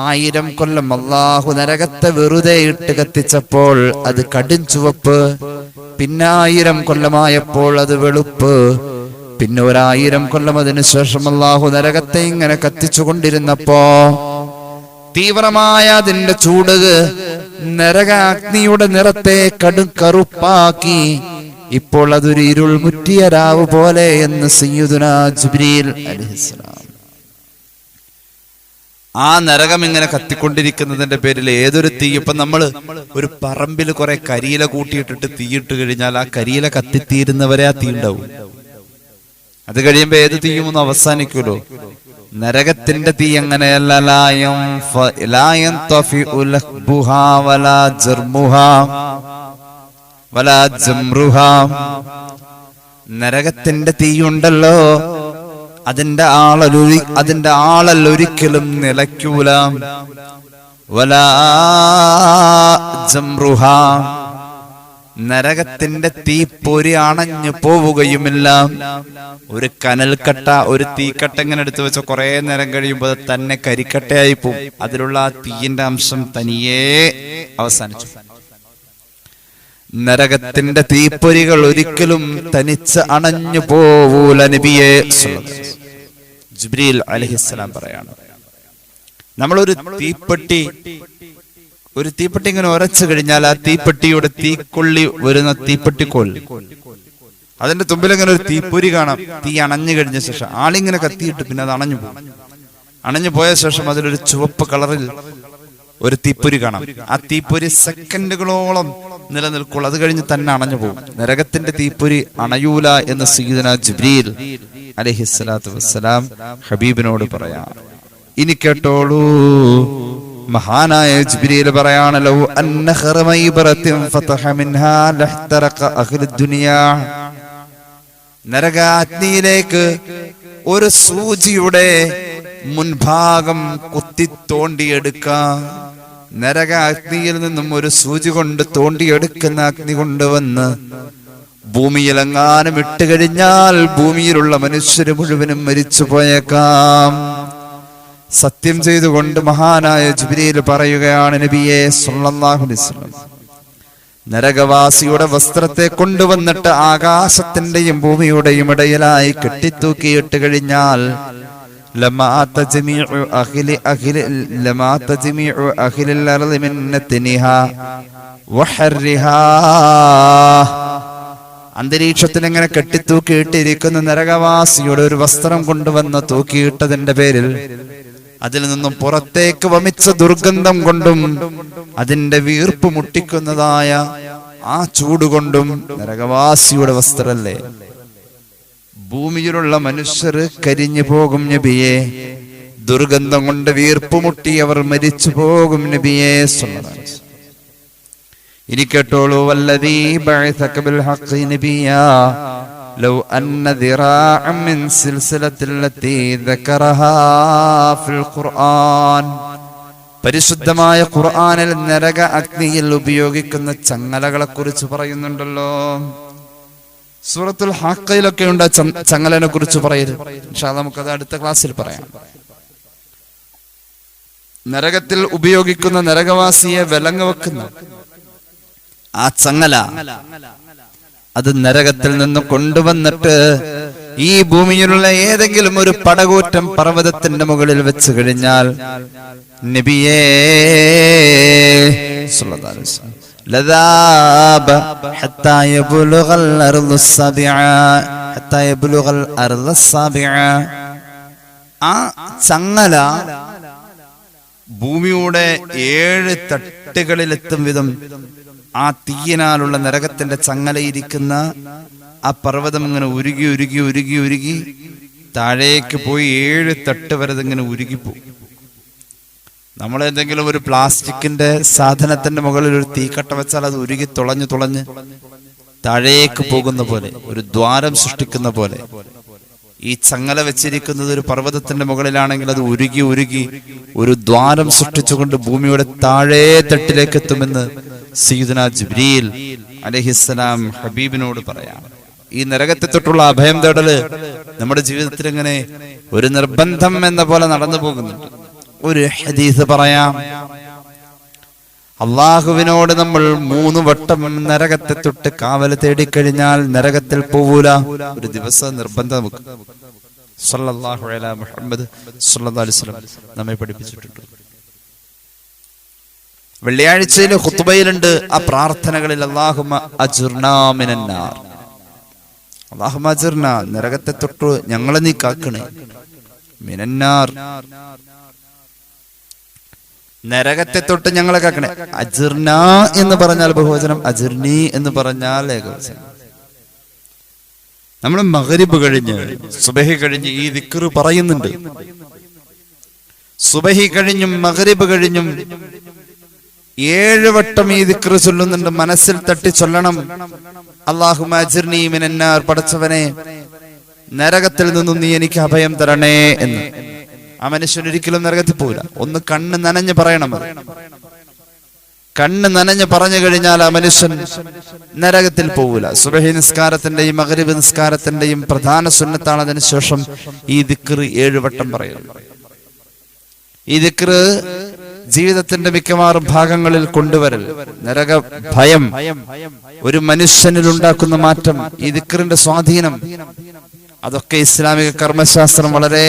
1000 കൊല്ലം അല്ലാഹു നരകത്തെ വെറുതെ ഇട്ട് കത്തിച്ചപ്പോൾ അത് കടും ചുവപ്പ്, പിന്നെ 1000 കൊല്ലമായപ്പോൾ അത് വെളുപ്പ്, പിന്നെ 1000 കൊല്ലം അതിനു ശേഷം അല്ലാഹു നരകത്തെ ഇങ്ങനെ കത്തിച്ചുകൊണ്ടിരുന്നപ്പോ തീവ്രമായ അതിന്റെ ചൂട് നരകാഗ്നിയുടെ നിറത്തെ കറുപ്പാക്കി. ഇപ്പോൾ അതൊരു ഇരുൾ മുറ്റിയ രാവ് പോലെ എന്ന് സയ്യിദുനാ ജിബ്രീൽ അലൈഹിസ്സലാം. ആ നരകം ഇങ്ങനെ കത്തിക്കൊണ്ടിരിക്കുന്നതിന്റെ പേരിൽ ഏതൊരു തീ, ഇപ്പൊ നമ്മള് ഒരു പറമ്പിൽ കുറെ കരിയില കൂട്ടിയിട്ടിട്ട് തീയിട്ട് കഴിഞ്ഞാൽ ആ കരിയില കത്തിത്തീരുന്നവരെ ആ തീ ഉണ്ടാവും. അത് കഴിയുമ്പോ ഏത് തീയുമൊന്നും അവസാനിക്കുമല്ലോ. നരകത്തിന്റെ തീ അങ്ങനെയല്ല. നരകത്തിന്റെ തീയുണ്ടല്ലോ, അതിന്റെ ആളല്ലൊരിക്കലും നിലയ്ക്കൂല. വലാ ജംറുഹ, നരകത്തിന്റെ തീപ്പൊരി അണഞ്ഞു പോവുകയുമില്ല. ഒരു കനൽക്കട്ട, ഒരു തീക്കട്ട ഇങ്ങനെ എടുത്തു വെച്ച കുറെ നേരം കഴിയുമ്പോൾ തന്നെ കരിക്കട്ടയായി പോവും. അതിലുള്ള ആ തീയിന്റെ അംശം തനിയേ അവസാനിച്ചു. നരകത്തിന്റെ തീപ്പൊരികൾ ഒരിക്കലും തനിച്ച് അണഞ്ഞു പോവൂല നബിയേ. ജിബ്രീൽ അലൈഹിസ്സലാം പറയാണ്, നമ്മളൊരു തീപ്പെട്ടി ഇങ്ങനെ ഉരച്ചു കഴിഞ്ഞാൽ ആ തീപ്പെട്ടിയുടെ തീക്കൊള്ളി വരുന്ന തീപ്പെട്ടിക്കോൽ, അതിന്റെ തുമ്പിലിങ്ങനെ ഒരു തീപ്പൊരി കാണാം. തീ അണഞ്ഞു കഴിഞ്ഞ ശേഷം ആളിങ്ങനെ കത്തിയിട്ട് പിന്നെ അത് അണഞ്ഞു പോകും. അണഞ്ഞു പോയ ശേഷം അതിലൊരു ചുവപ്പ് കളറിൽ ഒരു തീപ്പൊരി കാണാം. ആ തീപ്പൊരി സെക്കൻഡുകളോളം നിലനിൽക്കുള്ളൂ, അത് കഴിഞ്ഞ് തന്നെ അണഞ്ഞു പോകും. നരകത്തിന്റെ തീപ്പൊരി അണയൂല എന്ന് സയ്യിദുനാ ജിബ്രീൽ അലൈഹിസ്സലാത്തു വസ്സലാം ഹബീബിനോട് പറയാം. ഇനി കേട്ടോളൂ, മഹാനായ ജിബ്രീൽ പറയാണ്, ലൗ അന്ന ഖറമൈബറത്തിൻ ഫതഹ മിൻഹാ ലഹ്തറഖ അഹ്ലുദ് ദുനിയാ. നരകാഗ്നിയിലേക്ക് ഒരു സൂചിയുടെ മുൻഭാഗം കുത്തി തോണ്ടിയെടുക്കാം. നരകാഗ്നിയിൽ നിന്നും ഒരു സൂചി കൊണ്ട് തോണ്ടിയെടുക്കുന്ന അഗ്നി കൊണ്ടുവന്ന് ഭൂമിയിലെങ്ങാനും ഇട്ടുകഴിഞ്ഞാൽ ഭൂമിയിലുള്ള മനുഷ്യര് മുഴുവനും മരിച്ചു പോയേക്കാം. സത്യം ചെയ്തുകൊണ്ട് മഹാനായ ജിബ്രീൽ പറയുകയാണ്, നബിയേ സല്ലല്ലാഹു അലൈഹി വസല്ലം, നരകവാസിയുടെ വസ്ത്രത്തെ കൊണ്ടുവന്നിട്ട് ആകാശത്തിന്റെയും ഭൂമിയുടെയും ഇടയിലായി കെട്ടിത്തൂക്കിയിട്ട് കഴിഞ്ഞാൽ അന്തരീക്ഷത്തിൽ ഇങ്ങനെ കെട്ടിത്തൂക്കിയിട്ടിരിക്കുന്ന നരകവാസിയുടെ ഒരു വസ്ത്രം കൊണ്ടുവന്ന് തൂക്കിയിട്ടതിന്റെ പേരിൽ അതിൽ നിന്നും പുറത്തേക്ക് വമിച്ച ദുർഗന്ധം കൊണ്ടും അതിന്റെ വീർപ്പ് മുട്ടിക്കുന്നതായ ആ ചൂടുകൊണ്ടും നരകവാസിയുടെ വസ്ത്രല്ലേ, ഭൂമിയിലുള്ള മനുഷ്യർ കരിഞ്ഞു പോകും നബിയെ. ദുർഗന്ധം കൊണ്ട് വീർപ്പ് മുട്ടി അവർ മരിച്ചു പോകും നബിയെ. ഇനി കേട്ടോളൂ, വല്ലദീ ബഅസക ബിൽ ഹഖ് നബിയാ ലൗ അന്ന ദിറാഅൻ മിൻ സിൽസിലത്തിൽ ലത്തി ദകറഹാ ഫിൽ ഖുർആൻ. പരിശുദ്ധമായ ഖുർആനിൽ നരക അഗ്നിയിൽ ഉപയോഗിക്കുന്ന ചങ്ങലകളെ കുറിച്ച് പറയുന്നുണ്ടല്ലോ. സൂറത്തുൽ ഹഖയിലൊക്കെ ഉണ്ട് ചങ്ങലനെ കുറിച്ച് പറയരുത്. ഇൻഷാ അല്ലാഹ് നമുക്കത് അടുത്ത ക്ലാസ്സിൽ പറയാം. നരകത്തിൽ ഉപയോഗിക്കുന്ന നരകവാസിയെ വിലങ്ങ് വെക്കുന്ന ആ ചങ്ങല, അത് നരകത്തിൽ നിന്ന് കൊണ്ടുവന്നിട്ട് ഈ ഭൂമിയിലുള്ള ഏതെങ്കിലും ഒരു പടകൂറ്റം പർവ്വതത്തിന്റെ മുകളിൽ വെച്ച് കഴിഞ്ഞാൽ നബിയേ സല്ലല്ലാഹു അലൈഹി വസല്ലം ലദാബ ഹത്താ യബ്ലുഗൽ അർളു സബിഅ ഹത്താ യബ്ലുഗൽ അർളു സബിഅ. ആ ചങ്ങല ഭൂമിയുടെ 7 തട്ടുകളിലെത്തും വിധം ആ തീയിനാലുള്ള നരകത്തിന്റെ ചങ്ങലയിരിക്കുന്ന ആ പർവ്വതം ഇങ്ങനെ ഉരുകി ഉരുകി ഉരുകി ഉരുകി താഴേക്ക് പോയി 7 തട്ട് വരെ ഇങ്ങനെ ഉരുകിപ്പോകും. നമ്മളെന്തെങ്കിലും ഒരു പ്ലാസ്റ്റിക്കിന്റെ സാധനത്തിന്റെ മുകളിൽ ഒരു തീക്കട്ട വെച്ചാൽ അത് ഉരുകി തുളഞ്ഞു തുളഞ്ഞ് താഴേക്ക് പോകുന്ന പോലെ, ഒരു ദ്വാരം സൃഷ്ടിക്കുന്ന പോലെ ഈ ചങ്ങല വെച്ചിരിക്കുന്നത് ഒരു പർവ്വതത്തിന്റെ മുകളിലാണെങ്കിൽ അത് ഉരുകി ഉരുകി ഒരു ദ്വാരം സൃഷ്ടിച്ചുകൊണ്ട് ഭൂമിയുടെ താഴേ തട്ടിലേക്ക് എത്തുമെന്ന് സയ്യിദുനാ ജിബ്രീൽ അലൈഹിസ്സലാം ഹബീബിനോട് പറയാം. ഈ നരകത്തെ തൊട്ടുള്ള അഭയം തേടല് നമ്മുടെ ജീവിതത്തിൽ ഇങ്ങനെ ഒരു നിർബന്ധം എന്ന പോലെ നടന്നു പോകുന്നുണ്ട്. ഒരു ഹദീസ് പറയാം. അള്ളാഹുവിനോട് നമ്മൾ 3 വട്ടം നരകത്തെ തൊട്ട് കാവല് തേടിക്കഴിഞ്ഞാൽ നരകത്തിൽ പോവൂല. ഒരു ദിവസം നിർബന്ധം നമുക്ക് സല്ലല്ലാഹു അലൈഹി മുഹമ്മദ് സല്ലല്ലാഹു അലൈഹി വസല്ലം നമ്മെ പഠിപ്പിച്ചിട്ടുണ്ട്. വെള്ളിയാഴ്ചയിലെ ഖുത്ബയിലുണ്ട് ആ പ്രാർത്ഥനകളിൽ അല്ലാഹുമ്മ അജ്ർനാ മിനന്നാർ, അല്ലാഹുമ്മ അജ്ർനാ, നരകത്തെ തൊട്ട് ഞങ്ങളെ നീ കാക്കണേ, മിനന്നാർ, നരകത്തെ തൊട്ട് ഞങ്ങളെ കാക്കണേ. അജ്ർന എന്ന് പറഞ്ഞാൽ ബഹുവചനം, അജ്ർനി എന്ന് പറഞ്ഞാൽ ഏകവചനം. നമ്മൾ മഗ്രിബ് കഴിഞ്ഞ് സുബഹി കഴിഞ്ഞ് ഈ ദിക്ർ പറയുന്നുണ്ട്. സുബഹി കഴിഞ്ഞും മഗ്രിബ് കഴിഞ്ഞും 7 വട്ടം ഈ ദിക്ർ ചൊല്ലുന്നുണ്ട്. മനസ്സിൽ തട്ടി ചൊല്ലണം, അല്ലാഹുമ്മ അജ്ർനി മിനന്നാർ, പടച്ചവനെ നരകത്തിൽ നിന്നും നീ എനിക്ക് അഭയം തരണേ എന്ന്. ആ മനുഷ്യൻ ഒരിക്കലും നരകത്തിൽ പോവില്ല. ഒന്ന് കണ്ണ് നനഞ്ഞ് പറയണം. കണ്ണ് നനഞ്ഞ് പറഞ്ഞു കഴിഞ്ഞാൽ ആ മനുഷ്യൻ നരകത്തിൽ പോവില്ല. സുബഹി നിസ്കാരത്തിന്റെയും മഗ്രിബ് നിസ്കാരത്തിന്റെയും പ്രധാന സുന്നത്താണ് അതിന് ശേഷം ഈ ദിക്ർ 7 വട്ടം പറയുന്നത്. ഈ ദിക്ർ ജീവിതത്തിന്റെ മിക്കവാറും ഭാഗങ്ങളിൽ കൊണ്ടുവരൽ, നരക ഭയം, ഒരു മനുഷ്യനിൽ ഉണ്ടാക്കുന്ന മാറ്റം, ഈ ദിക്റിന്റെ സ്വാധീനം, അതൊക്കെ ഇസ്ലാമിക കർമ്മശാസ്ത്രം വളരെ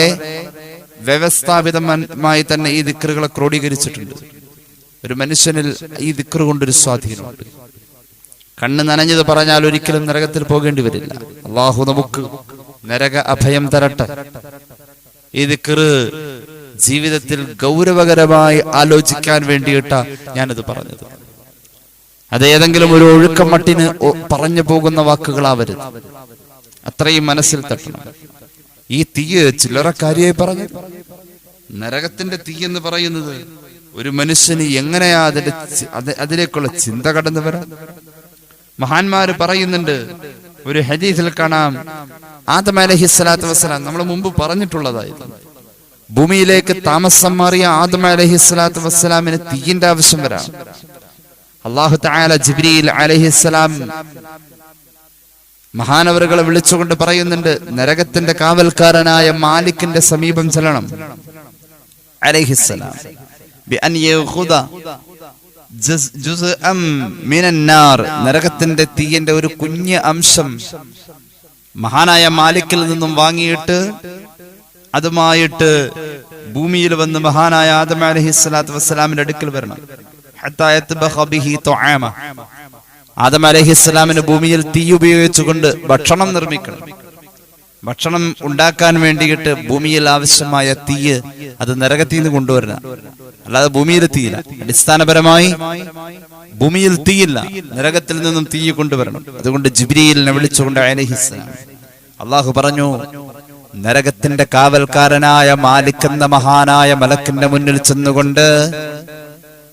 വ്യവസ്ഥാപിതമായി തന്നെ ഈ ദിക്റുകളെ ക്രോഡീകരിച്ചിട്ടുണ്ട്. ഒരു മനുഷ്യനിൽ ഈ ദിക്റ് കൊണ്ടൊരു സ്വാധീനമുണ്ട്. കണ്ണ് നനഞ്ഞത് പറഞ്ഞാൽ ഒരിക്കലും നരകത്തിൽ പോകേണ്ടി വരില്ല. അള്ളാഹു നമുക്ക് നരക അഭയം തരട്ടെ. ഈ ദിക്റ് ജീവിതത്തിൽ ഗൗരവകരമായി ആലോചിക്കാൻ വേണ്ടിയിട്ടാ ഞാനിത് പറഞ്ഞത്. അതേതെങ്കിലും ഒരു ഒഴുക്കം മട്ടിന് പറഞ്ഞു പോകുന്ന വാക്കുകളാവരുത്. അത്രയും മനസ്സിൽ തട്ടണം. ഈ തീയ് ചില്ലറക്കാരിയായി പറഞ്ഞു. നരകത്തിന്റെ തീ എന്ന് പറയുന്നത് ഒരു മനുഷ്യന് എങ്ങനെയാ അതിലേക്കുള്ള ചിന്ത കടന്നു വരാം. മഹാന്മാര് പറയുന്നുണ്ട്, ഒരു ഹദീസിൽ കാണാം, ആദം അലൈഹിസ്സലാത്തു വസ്സലാം, നമ്മൾ മുമ്പ് പറഞ്ഞിട്ടുള്ളതായിരുന്നു, ഭൂമിയിലേക്ക് താമസം മാറിയ ആദം അലൈഹിസ്സലാത്തു വസ്സലാമിന് തീയിന്റെ ആവശ്യം വരാം. അല്ലാഹു തആല ജിബ്രീൽ അലൈഹിസ്സലാം മഹാനവറുകളെ വിളിച്ചുകൊണ്ട് പറയുന്നുണ്ട്, നരകത്തിന്റെ കാവൽക്കാരനായ മാലിക്കിന്റെ സമീപം ചെല്ലണം അലൈഹിസ്സലാം, ബിഅൻ യഖുദ ജുസ്അം മിനന്നാർ, നരകത്തിന്റെ തീയിന്റെ ഒരു കുഞ്ഞ് അംശം മഹാനായ മാലിക്കിൽ നിന്നും വാങ്ങിയിട്ട് അതുമായിട്ട് ഭൂമിയിൽ വന്ന് മഹാനായ ആദം അലൈഹിസ്സലാത്തു വസ്സലാമിന്റെ അടുക്കൽ വരണം. ഹത്താ യത്ബഖ ബിഹി തുആമ, ആദം അലൈഹിസ്സലാമിന് ഭൂമിയിൽ തീ ഉപയോഗിച്ചുകൊണ്ട് ഭക്ഷണം നിർമ്മിക്കണം. ഭക്ഷണം ഉണ്ടാക്കാൻ വേണ്ടിയിട്ട് ഭൂമിയിൽ ആവശ്യമായ തീയ് അത് നരകത്തിൽ നിന്ന് കൊണ്ടുവരണം, അല്ലാതെ ഭൂമിയിൽ തീയില്ല. അടിസ്ഥാനപരമായി ഭൂമിയിൽ തീയില്ല, നരകത്തിൽ നിന്നും തീ കൊണ്ടുവരണം. അതുകൊണ്ട് ജിബ്രീലിനെ വിളിച്ചുകൊണ്ട് അലൈഹിസ്സലാം അള്ളാഹു പറഞ്ഞു, നരകത്തിന്റെ കാവൽക്കാരനായ മാലിക് എന്ന മഹാനായ മലക്കിന്റെ മുന്നിൽ ചെന്നുകൊണ്ട്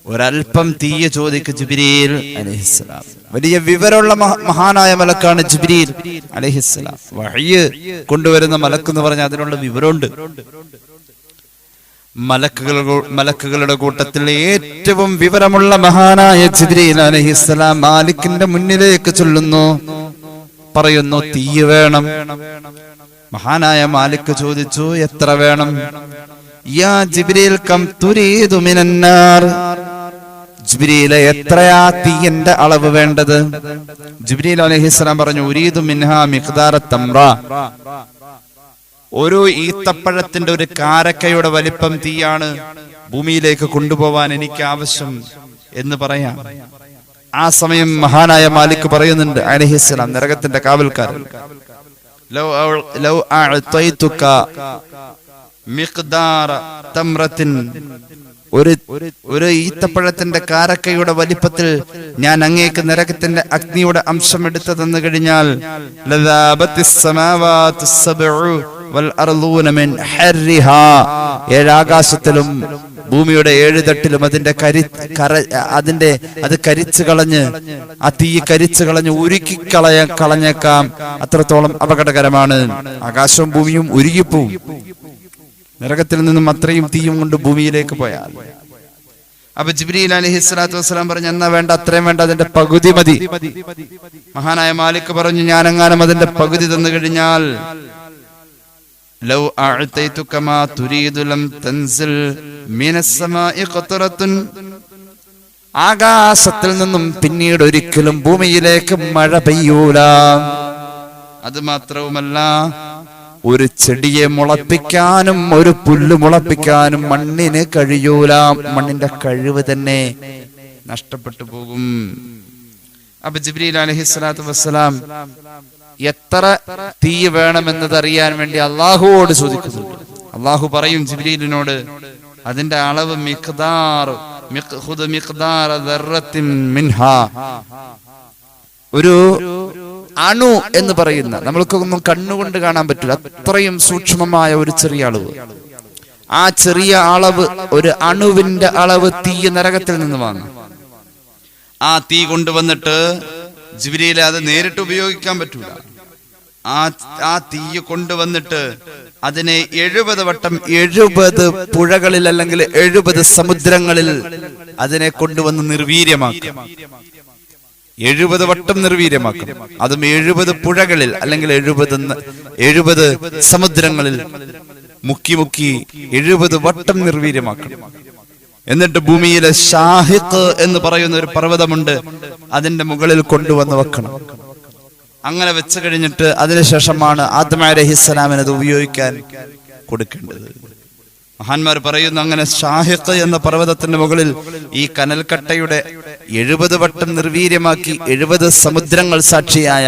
ഒരൽപ്പം തീയ ചോദിക്ക് ജിബ്രീൽ അലൈഹിസ്സലാം. വലിയ വിവരമുള്ള മഹാനായ മലക്കാണ് ജിബ്രീൽ അലൈഹിസ്സലാം. വഹ്യ് കൊണ്ടുവരുന്ന മലക്ക് എന്ന് പറഞ്ഞാൽ അതിനുള്ള വിവരമുണ്ട്. മലക്കുകളുടെ കൂട്ടത്തിൽ ഏറ്റവും വിവരമുള്ള മഹാനായ ജിബ്രീൽ അലൈഹിസ്സലാം മാലിക്കിന്റെ മുന്നിലേക്ക് ചൊല്ലുന്നു, പറയുന്നു, തീ വേണം. മഹാനായ മാലിക് ചോദിച്ചു, എത്ര വേണം? യാ ജിബ്രീൽ കം തുരീദു മിനന്നാർ, ജിബ്രീലെ എത്രയാ തീയന്റെ അളവ് വേണ്ടത്? ജിബ്രീൽ അലൈഹിസ്സലാം പറഞ്ഞു, ഉരീദു മിൻഹാ മിഖ്ദാറ തംറ, ഒരു ഈത്തപ്പഴത്തിന്റെ ഒരു കാരക്കയുടെ വലിപ്പം തീയാണ് ഭൂമിയിലേക്ക് കൊണ്ടുപോവാൻ എനിക്ക് ആവശ്യം എന്ന് പറയാം. ആ സമയം മഹാനായ മാലിക് പറയുന്നുണ്ട് അലൈഹിസ്സലാം, നരകത്തിന്റെ കാവൽക്കാരൻ, ലൗ അഅതൈതുക മിഖ്ദാറ തംറത്തിൻ, ഒരു ഈത്തപ്പഴത്തിന്റെ കാരക്കയുടെ വലിപ്പത്തിൽ ഞാൻ അങ്ങേക്ക് നരകത്തിന്റെ അഗ്നിയുടെ അംശം എടുത്തു തന്നു കഴിഞ്ഞാൽ ഏഴാകാശത്തിലും ഭൂമിയുടെ 7 തട്ടിലും അത് കരിച്ചു കളഞ്ഞ്, ആ തീ കരിച്ചു കളഞ്ഞ് ഉരുക്കി കളഞ്ഞേക്കാം. അത്രത്തോളം അപകടകരമാണ്. ആകാശവും ഭൂമിയും ഉരുകിപ്പോവും നരകത്തിൽ നിന്നും അത്രയും തീയും കൊണ്ട് ഭൂമിയിലേക്ക് പോയാൽ. അപ്പൊ ജിബ്രീൽ അലൈഹിസ്സലാത്തു വസ്സലാം പറഞ്ഞു, എന്നാ വേണ്ട, അത്രയും വേണ്ട, അതിന്റെ പകുതി മതി. മഹാനായ മാലിക് പറഞ്ഞു, ഞാനെങ്ങാനും അതിന്റെ പകുതി തന്നു കഴിഞ്ഞാൽ ലൗ അഅതൈതുക മാ തുരീദു ലം തൻസിൽ മിനസ് സമാഇ ഖത്റത്തുൻ, ആകാശത്തിൽ നിന്നും പിന്നീട് ഒരിക്കലും ഭൂമിയിലേക്ക് മഴ പെയ്യൂല. അത് മാത്രവുമല്ല, ഒരു ചെടിയെ മുളപ്പിക്കാനും ഒരു പുല്ല് മുളപ്പിക്കാനും മണ്ണിന് കഴിയൂല. മണ്ണിന്റെ കഴിവ് തന്നെ നഷ്ടപ്പെട്ടു പോകും. അപ്പൊ ജിബ്രീൽ അലൈഹിസ്സലാത്തു വസ്സലാം എത്ര തീ വേണമെന്നത് അറിയാൻ വേണ്ടി അള്ളാഹുവോട് ചോദിക്കുന്നുണ്ട്. അള്ളാഹു പറയും ജിബ്രീലിനോട്, അതിന്റെ അളവ് ഒരു അണു എന്ന് പറയുന്ന, നമ്മൾക്കൊന്നും കണ്ണുകൊണ്ട് കാണാൻ പറ്റില്ല, അത്രയും സൂക്ഷ്മമായ ഒരു ചെറിയ അളവ്. ആ ചെറിയ അളവ്, ഒരു അണുവിന്റെ അളവ് തീ നരകത്തിൽ നിന്ന് വാങ്ങും. ആ തീ കൊണ്ടുവന്നിട്ട് ജിബ്രീൽ അത് നേരിട്ട് ഉപയോഗിക്കാൻ പറ്റൂല. ആ തീ കൊണ്ടുവന്നിട്ട് അതിനെ 70 വട്ടം 70 പുഴകളിൽ അല്ലെങ്കിൽ 70 സമുദ്രങ്ങളിൽ അതിനെ കൊണ്ടുവന്ന് നിർവീര്യമാക്കും. 70 വട്ടം നിർവീര്യമാക്കും. അതും 70 പുഴകളിൽ അല്ലെങ്കിൽ 70 സമുദ്രങ്ങളിൽ മുക്കി 70 വട്ടം നിർവീര്യമാക്കും. എന്നിട്ട് ഭൂമിയിലെ ഷാഹിഖ് എന്ന് പറയുന്ന ഒരു പർവ്വതമുണ്ട്, അതിന്റെ മുകളിൽ കൊണ്ടുവന്ന് വെക്കണം. അങ്ങനെ വെച്ച് കഴിഞ്ഞിട്ട് അതിനുശേഷമാണ് ആദം അലൈഹിസ്സലാമിന് അത് ഉപയോഗിക്കാൻ കൊടുക്കേണ്ടത്. മഹാന്മാർ പറയുന്നു, അങ്ങനെ ഷാഹിഖ് എന്ന പർവ്വതത്തിന്റെ മുകളിൽ ഈ കനൽക്കട്ടയുടെ 70 വട്ടം നിർവീര്യമാക്കി 70 സമുദ്രങ്ങൾ സാക്ഷിയായ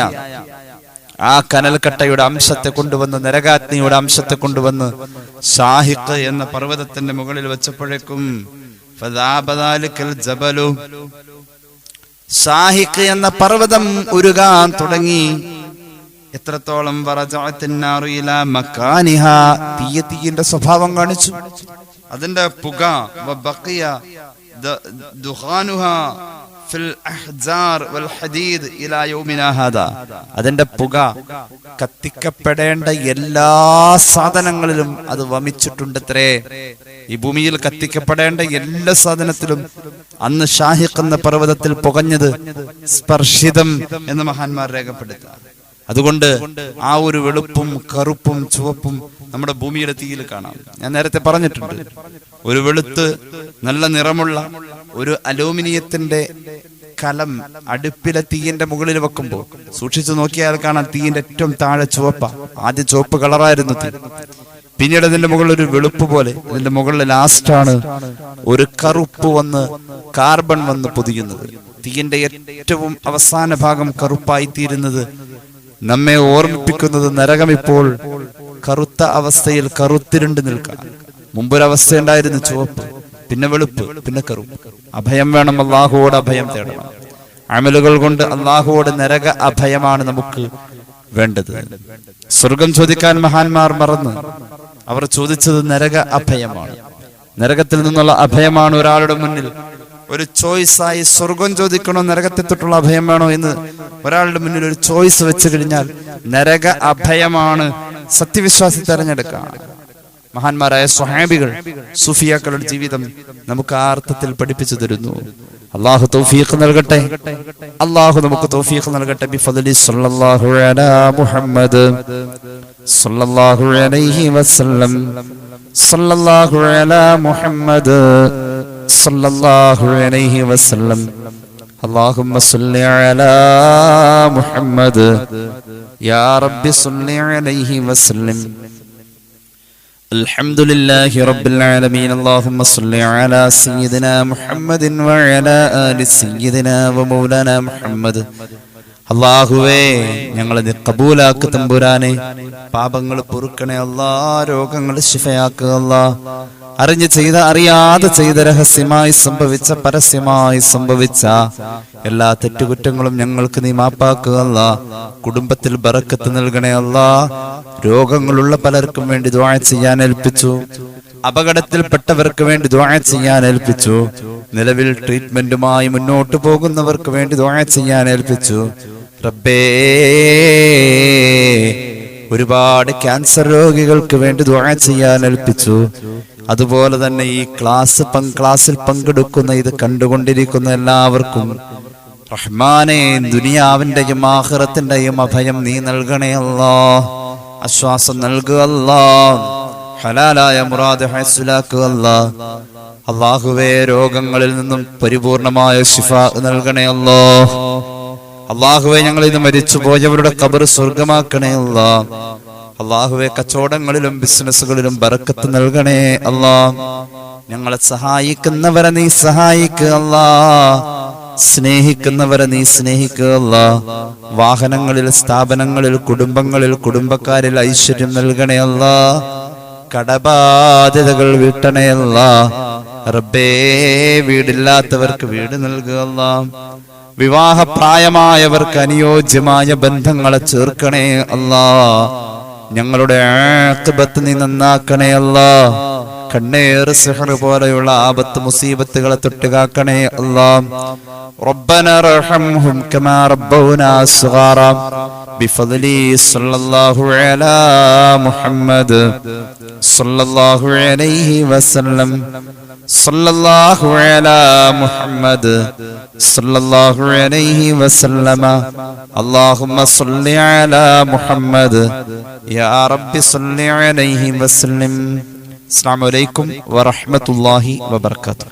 ആ കനൽക്കട്ടയുടെ അംശത്തെ കൊണ്ടുവന്ന്, നരകാഗ്നിയുടെ അംശത്തെ കൊണ്ടുവന്ന് ഷാഹിഖ് എന്ന പർവ്വതത്തിന്റെ മുകളിൽ വെച്ചപ്പോഴേക്കും ഷാഹിഖ് എന്ന പർവ്വതം ഉരുകാൻ തുടങ്ങി. എത്രത്തോളം തീയുടെ സ്വഭാവം കാണിച്ചു. അതിന്റെ പുക അതിന്റെ പുക കത്തിക്കപ്പെടേണ്ട എല്ലാ സാധനങ്ങളിലും അത് വമിച്ചിട്ടുണ്ടത്രേ. ഈ ഭൂമിയിൽ കത്തിക്കപ്പെടേണ്ട എല്ലാ സാധനത്തിലും അന്ന് ഷാഹിഖ് എന്ന പർവ്വതത്തിൽ പുകഞ്ഞത് സ്പർശിതം എന്ന് മഹാന്മാർ രേഖപ്പെടുത്തുക. അതുകൊണ്ട് ആ ഒരു വെളുപ്പും കറുപ്പും ചുവപ്പും നമ്മുടെ ഭൂമിയുടെ തീയിൽ കാണാം. ഞാൻ നേരത്തെ പറഞ്ഞിട്ടുണ്ട്, ഒരു വെളുത്ത് നല്ല നിറമുള്ള ഒരു അലൂമിനിയത്തിന്റെ കലം അടുപ്പിലെ തീയിന്റെ മുകളിൽ വെക്കുമ്പോൾ സൂക്ഷിച്ചു നോക്കിയാൽ കാണാം, തീയിന്റെ ഏറ്റവും താഴെ ചുവപ്പ. ആദ്യം ചുവപ്പ് കളറായിരുന്നു തീ, പിന്നീട് അതിന്റെ മുകളിൽ ഒരു വെളുപ്പ് പോലെ, അതിന്റെ മുകളിൽ ലാസ്റ്റാണ് ഒരു കറുപ്പ് വന്ന് കാർബൺ വന്ന് പൊതിയുന്നത്. തീയിന്റെ ഏറ്റവും അവസാന ഭാഗം കറുപ്പായി തീരുന്നത് നമ്മെ ഓർമ്മിപ്പിക്കുന്നത് നരകം ഇപ്പോൾ കറുത്ത അവസ്ഥയിൽ കറുത്തിരുണ്ട് നിൽക്കാം. മുമ്പൊരവസ്ഥ ഉണ്ടായിരുന്നു ചുവപ്പ്, പിന്നെ വെളുപ്പ്, പിന്നെ കറുപ്പ്. അഭയം വേണം, അള്ളാഹുവോട് അഭയം തേടണം. അമലുകൾ കൊണ്ട് അള്ളാഹുവോട് നരക അഭയമാണ് നമുക്ക് വേണ്ടത്. സ്വർഗം ചോദിക്കാൻ മഹാന്മാർ മറന്ന് അവർ ചോദിച്ചത് നരക അഭയമാണ്. നരകത്തിൽ നിന്നുള്ള അഭയമാണ് ഒരാളുടെ മുന്നിൽ ഒരു ചോയ്സായി. സ്വർഗം ചോദിക്കണോ നരകത്തെ തൊട്ടുള്ള അഭയം വേണോ എന്ന് ഒരാളുടെ മുന്നിൽ ഒരു ചോയ്സ് വെച്ച് കഴിഞ്ഞാൽ നരക അഭയമാണ് സത്യവിശ്വാസി തെരഞ്ഞെടുക്കാം. മഹാന്മാരായ സ്വഹാബികൾ, സുഫിയാക്കളുടെ ജീവിതം നമുക്ക് ആ അർത്ഥത്തിൽ പഠിപ്പിച്ചു തരുന്നു. അല്ലാഹു തൗഫീഖ് നൽകട്ടെ. അല്ലാഹു നമുക്ക് തൗഫീഖ് നൽകട്ടെ. ബിഫദ്ലി സ്വല്ലല്ലാഹു അലാ മുഹമ്മദ് സ്വല്ലല്ലാഹു അലൈഹി വസല്ലം സ്വല്ലല്ലാഹു അലാ മുഹമ്മദ് സ്വല്ലല്ലാഹു അലൈഹി വസല്ലം. اللهم صل على محمد يا رب صل عليه وسلم. الحمد لله رب العالمين. اللهم صل على سيدنا محمد وعلى آل سيدنا ومولانا محمد. അല്ലാഹുവേ, ഞങ്ങളെ നീ ഖബൂലാക്ക് തമ്പുരാനെ. പാപങ്ങൾ പൊറുക്കണേ അല്ലാ, രോഗങ്ങൾ ശിഫയാക്കുക അല്ലാ. അറിഞ്ഞ് ചെയ്ത അറിയാതെ ചെയ്ത, രഹസ്യമായി സംഭവിച്ച പരസ്യമായി സംഭവിച്ച എല്ലാ തെറ്റുകുറ്റങ്ങളും ഞങ്ങൾക്ക് നീ മാപ്പാക്കുക അല്ലാ. കുടുംബത്തിൽ ബറക്കത്ത് നൽകണേ അല്ലാ. രോഗങ്ങളുള്ള പലർക്കും വേണ്ടി ദുആ ചെയ്യാൻ ഏൽപ്പിച്ചു. അപകടത്തിൽപ്പെട്ടവർക്ക് വേണ്ടി ദുആ ചെയ്യാൻ ഏൽപ്പിച്ചു. നിലവിൽ ട്രീറ്റ്മെന്റുമായി മുന്നോട്ട് പോകുന്നവർക്ക് വേണ്ടി ദുആ ചെയ്യാൻ ഏൽപ്പിച്ചു. റബ്ബേ, ഒരുപാട് ക്യാൻസർ രോഗികൾക്ക് വേണ്ടി ദുആ ചെയ്യാൻ ഏൽപ്പിച്ചു. അതുപോലെ തന്നെ ഈ ക്ലാസ്സിൽ പങ്കെടുക്കുന്ന, ഇത് കണ്ടുകൊണ്ടിരിക്കുന്ന എല്ലാവർക്കും റഹ്മാനെ, ദുനിയാവിന്റെയും ആഖിറത്തിന്റെയും അഭയം നീ നൽകണേ അല്ലാ. ആശ്വാസം നൽകുക അല്ലാ. ഹലാലായ മുറാദ് ഹൈസുലാക്കുക അല്ലാ. അല്ലാഹുവേ രോഗങ്ങളിൽ നിന്നും പരിപൂർണമായ ശിഫ നൽകണേ അല്ലാഹ്. അല്ലാഹുവേ ഞങ്ങളിൽ നിന്ന് മരിച്ചു പോയവരുടെ ഖബർ സ്വർഗമാക്കണേ അല്ലാഹ്. അല്ലാഹുവേ കച്ചവടങ്ങളിലും ബിസിനസ്സുകളിലും ബറക്കത്ത് നൽകണേ അല്ലാഹ്. ഞങ്ങളെ സഹായിക്കുന്നവരെ നീ സഹായിക്കുക അല്ലാഹ്. സ്നേഹിക്കുന്നവരെ നീ സ്നേഹിക്കുക അല്ലാഹ്. വാഹനങ്ങളിൽ, സ്ഥാപനങ്ങളിൽ, കുടുംബങ്ങളിൽ, കുടുംബക്കാരിൽ ഐശ്വര്യം നൽകണേ അല്ലാഹ്. കടബാധ്യതകൾ വീട്ടണേ അല്ലാഹ്. റബ്ബേ വീടില്ലാത്തവർക്ക് വീട് നൽകുക അല്ലാഹ്. വിവാഹപ്രായമായവർക്ക് അനുയോജ്യമായ ബന്ധങ്ങളെ ചേർക്കണേ അല്ലാഹ്. ഞങ്ങളുടെ ആഖിബത്ത് നീ നന്നാക്കണേ അല്ലാഹ്. കണ്ണേറ് സിഹർ പോലെയുള്ള ആപത്ത് മുസീബത്തുകളെ തൊട്ടുകാക്കണേ അല്ലാഹ്. റബ്ബന റഹംഹും കമാ റബ്ബൗനാ സഗാറാ ബിഫദ്ലി സല്ലല്ലാഹു അലാ മുഹമ്മദ് സല്ലല്ലാഹു അലൈഹി വസല്ലം സല്ലല്ലാഹു അലാ മുഹമ്മദ് സല്ലല്ലാഹു അലൈഹി വസല്ലമ അല്ലാഹുമ്മ സല്ലി അലാ മുഹമ്മദ് യാ റബ്ബി സല്ലി അലൈഹി വസല്ലം. അസ്സലാമു അലൈക്കും വറഹ്മത്തുള്ളാഹി വബറകാതുഹു.